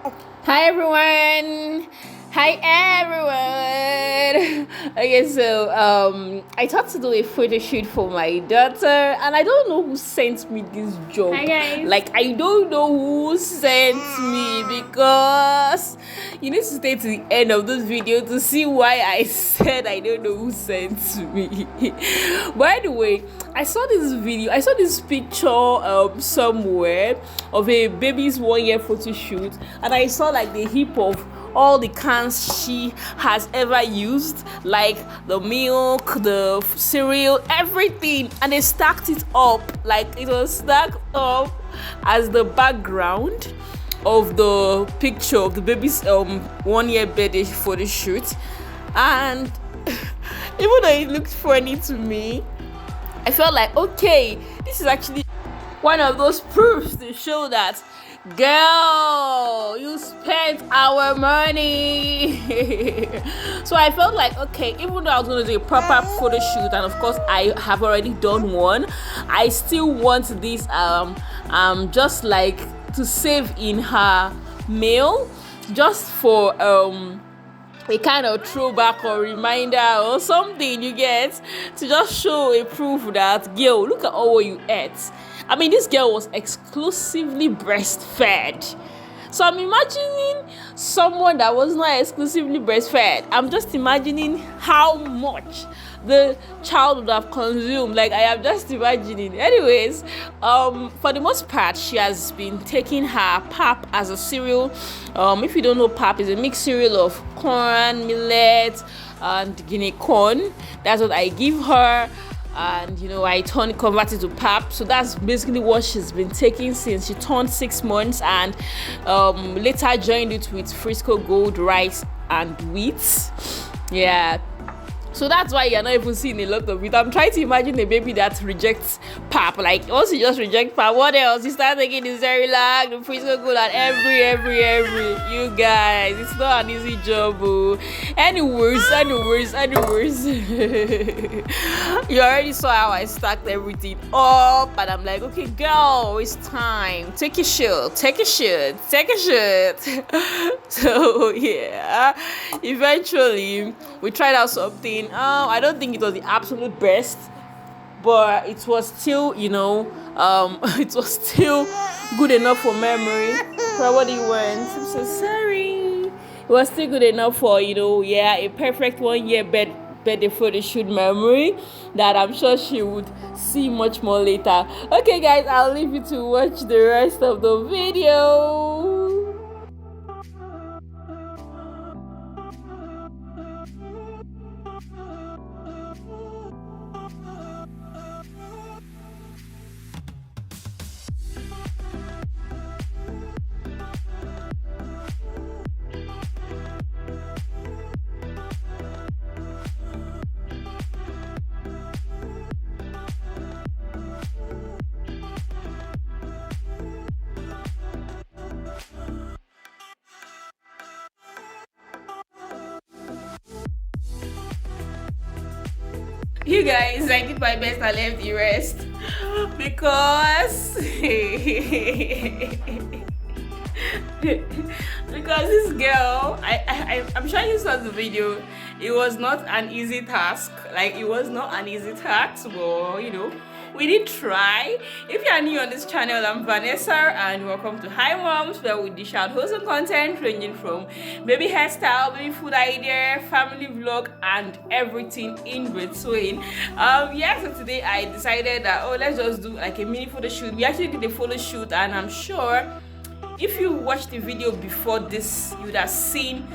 Hi everyone. Hi everyone. Okay, so I thought to do a photo shoot for my daughter, and I don't know who sent me this job. Hi guys. Like I don't know who sent me, because you need to stay to the end of this video to see why I said I don't know who sent me. By the way, I saw this picture somewhere of a baby's 1 year photo shoot, and I saw like the heap of all the cans she has ever used, like the milk, the cereal, everything, and they stacked it up, like it was stacked up as the background of the picture of the baby's 1 year birthday photo shoot. And even though it looked funny to me, I felt like, okay, this is actually one of those proofs to show that, girl, you spent our money. So I felt like, okay, even though I was going to do a proper photo shoot, and of course I have already done one, I still want this just like to save in her mail, just for a kind of throwback or reminder or something, you get, to just show a proof that, girl, look at all what you ate. I mean, this girl was exclusively breastfed. So I'm imagining someone that was not exclusively breastfed. I'm just imagining how much the child would have consumed. Like, I am just imagining. Anyways, for the most part, she has been taking her pap as a cereal. If you don't know, pap is a mixed cereal of corn, millet, and guinea corn. That's what I give her. And I convert it to pap. So that's basically what she's been taking since she turned 6 months, and later joined it with Frisco Gold rice and wheat. Yeah. So that's why you're not even seeing a lot of it. I'm trying to imagine a baby that rejects pap. Like, once you just reject pap, what else? You start taking the Cerelac, the Frisco Gold, and every. You guys, it's not an easy job. Oh. Anyways. You already saw how I stacked everything up, and I'm like, okay, girl, it's time. Take a shot. So yeah, eventually we tried out something. I don't think it was the absolute best, but it was still, it was still good enough for memory. Probably went. I'm so sorry. It was still good enough for, a perfect 1 year birthday photo shoot memory that I'm sure she would see much more later. Okay, guys, I'll leave you to watch the rest of the video. You guys, I did my best. I left the rest because because this girl, I'm sure you saw the video. It was not an easy task. Like, it was not an easy task, but we did try. If you are new on this channel, I'm Vanessa, and welcome to Hi Moms, where we dish out wholesome content ranging from baby hairstyle, baby food idea, family vlog, and everything in between. So today I decided that, let's just do like a mini photo shoot. We actually did a photo shoot, and I'm sure if you watched the video before this, you would have seen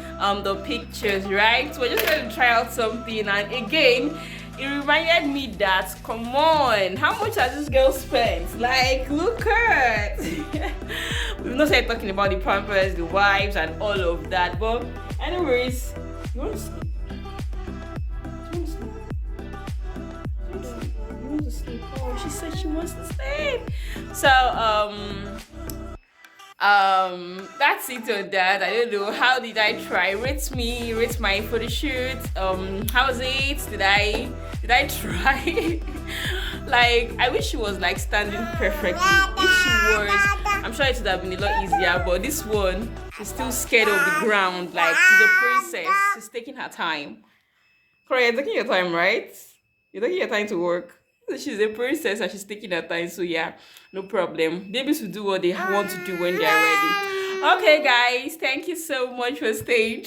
the pictures, right? So we're just going to try out something, and again, it reminded me that, come on, how much has this girl spent? Like, look at we've not started talking about the pampers, the wipes, and all of that. But anyways, you want to sleep? You want to sleep? Oh, she said she wants to sleep. So that's it on that. I don't know, how did I try? Rate my photo shoot. How's it? Did I try? Like, I wish she was like standing perfectly. If she was, I'm sure it would have been a lot easier, but this one is still scared of the ground. Like, she's a princess. She's taking her time. Corey, you're taking your time, right? You're taking your time to work. So she's a princess and she's taking her time. So yeah, no problem. Babies will do what they want to do when they're ready. Okay, guys, thank you so much for staying.